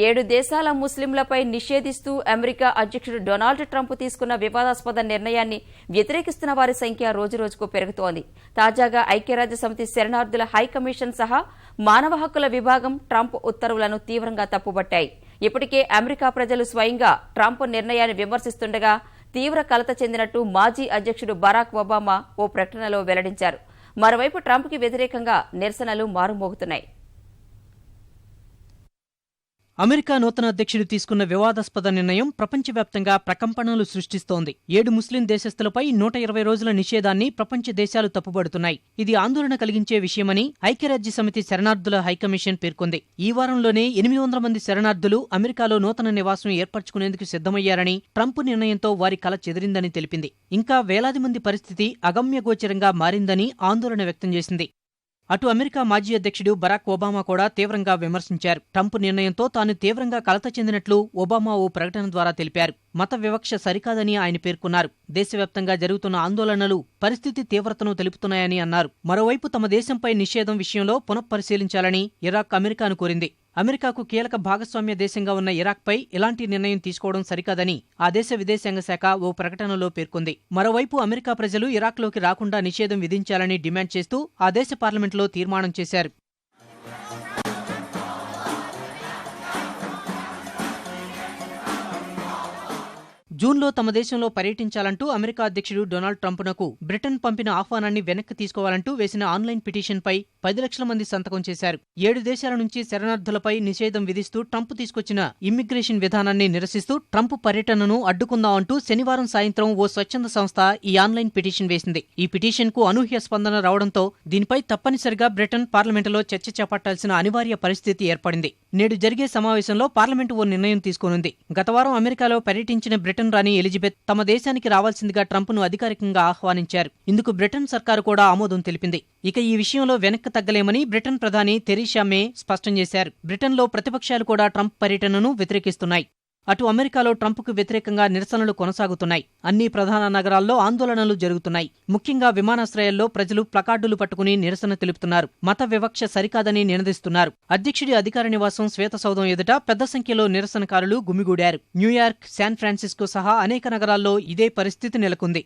7 దేశాల ముస్లింలపై నిషేధిస్తూ అమెరికా అధ్యక్షుడు Donald Trump తీసుకున్న వివాదాస్పద నిర్ణయాన్ని వ్యతిరేకిస్తున్న వారి సంఖ్య రోజురోజుకు పెరుగుతోంది. తాజాగా ఐక్యరాజ్యసమితి శరణార్థుల హైకమిషన్ సహా మానవ హక్కుల విభాగం ట్రంప్ ఉత్తర్వులను తీవ్రంగా తప్పుబట్టాయి. ఇప్పటికే అమెరికా ప్రజలు స్వయంగా ట్రంప్ నిర్ణయాన్ని విమర్శిస్తుండగా తీవ్ర కలత చెందినట్టు మాజీ అధ్యక్షుడు బరాక్ ఒబామా ఓ ప్రకటనలో వెల్లడించారు. మరోవైపు ట్రంప్కి వ్యతిరేకంగా నిరసనలు మారుమోగుతున్నాయి. అమెరికా నూతన అధ్యక్షుడు తీసుకున్న వివాదాస్పద నిర్ణయం ప్రపంచవ్యాప్తంగా ప్రకంపనలు సృష్టిస్తోంది. 7 ముస్లిం దేశస్థులపై 120 రోజుల నిషేధాన్ని ప్రపంచ దేశాలు తప్పుబడుతున్నాయి. ఇది ఆందోళన కలిగించే విషయమని ఐక్యరాజ్యసమితి శరణార్థుల హైకమిషన్ పేర్కొంది. ఈ వారంలోనే 800 మంది శరణార్థులు అమెరికాలో నూతన నివాసం ఏర్పరచుకునేందుకు సిద్ధమయ్యారని, ట్రంప్ నిర్ణయంతో వారి కల చెదిరిందని తెలిపింది. ఇంకా వేలాది మంది పరిస్థితి అగమ్యగోచరంగా మారిందని ఆందోళన వ్యక్తం చేసింది. అటు అమెరికా మాజీ అధ్యక్షుడు బరాక్ ఒబామా కూడా తీవ్రంగా విమర్శించారు. ట్రంప్ నిర్ణయంతో తాను తీవ్రంగా కలత చెందినట్లు ఒబామా ఓ ప్రకటన ద్వారా తెలిపారు. మత వివక్ష సరికాదని ఆయన పేర్కొన్నారు. దేశవ్యాప్తంగా జరుగుతున్న ఆందోళనలు పరిస్థితి తీవ్రతను తెలుపుతున్నాయని అన్నారు. మరోవైపు తమ దేశంపై నిషేధం విషయంలో పునఃపరిశీలించాలని ఇరాక్ అమెరికాను కోరింది. అమెరికాకు కీలక భాగస్వామ్య దేశంగా ఉన్న ఇరాక్పై ఇలాంటి నిర్ణయం తీసుకోవడం సరికాదని ఆ దేశ విదేశాంగ శాఖ ఓ ప్రకటనలో పేర్కొంది. మరోవైపు అమెరికా ప్రజలు ఇరాక్లోకి రాకుండా నిషేధం విధించాలని డిమాండ్ చేస్తూ ఆ దేశ పార్లమెంట్లో తీర్మానం చేశారు. జూన్లో తమ దేశంలో పర్యటించాలంటూ అమెరికా అధ్యక్షుడు డొనాల్డ్ ట్రంప్నకు బ్రిటన్ పంపిన ఆహ్వానాన్ని వెనక్కి తీసుకోవాలంటూ వేసిన ఆన్లైన్ పిటిషన్పై 10 లక్షల మంది సంతకం చేశారు. 7 దేశాల నుంచి శరణార్థులపై నిషేధం విధిస్తూ ట్రంప్ తీసుకొచ్చిన ఇమ్మిగ్రేషన్ విధానాన్ని నిరసిస్తూ ట్రంప్ పర్యటనను అడ్డుకుందామంటూ శనివారం సాయంత్రం ఓ స్వచ్ఛంద సంస్థ ఈ ఆన్లైన్ పిటిషన్ వేసింది. ఈ పిటిషన్కు అనూహ్య స్పందన రావడంతో దీనిపై తప్పనిసరిగా బ్రిటన్ పార్లమెంటులో చర్చ చేపట్టాల్సిన అనివార్య పరిస్థితి ఏర్పడింది. నేడు జరిగే సమావేశంలో పార్లమెంటు ఓ నిర్ణయం తీసుకోనుంది. గత వారం అమెరికాలో పర్యటించిన బ్రిటన్ రాణి ఎలిజబెత్ తమ దేశానికి రావాల్సిందిగా ట్రంప్ను అధికారికంగా ఆహ్వానించారు. ఇందుకు బ్రిటన్ సర్కారు కూడా ఆమోదం తెలిపింది. ఇక ఈ విషయంలో వెనక్కి తగ్గలేమని బ్రిటన్ ప్రధాని థెరీసా మే స్పష్టం చేశారు. బ్రిటన్లో ప్రతిపక్షాలు కూడా ట్రంప్ పర్యటనను వ్యతిరేకిస్తున్నాయి. అటు అమెరికాలో ట్రంప్కు వ్యతిరేకంగా నిరసనలు కొనసాగుతున్నాయి. అన్ని ప్రధాన నగరాల్లో ఆందోళనలు జరుగుతున్నాయి. ముఖ్యంగా విమానాశ్రయాల్లో ప్రజలు ప్లకార్డులు పట్టుకుని నిరసన తెలుపుతున్నారు. మత వివక్ష సరికాదని నినదిస్తున్నారు. అధ్యక్షుడి అధికార నివాసం శ్వేతసౌధం ఎదుట పెద్ద సంఖ్యలో నిరసనకారులు గుమిగూడారు. న్యూయార్క్, శాన్ ఫ్రాన్సిస్కో సహా అనేక నగరాల్లో ఇదే పరిస్థితి నెలకొంది.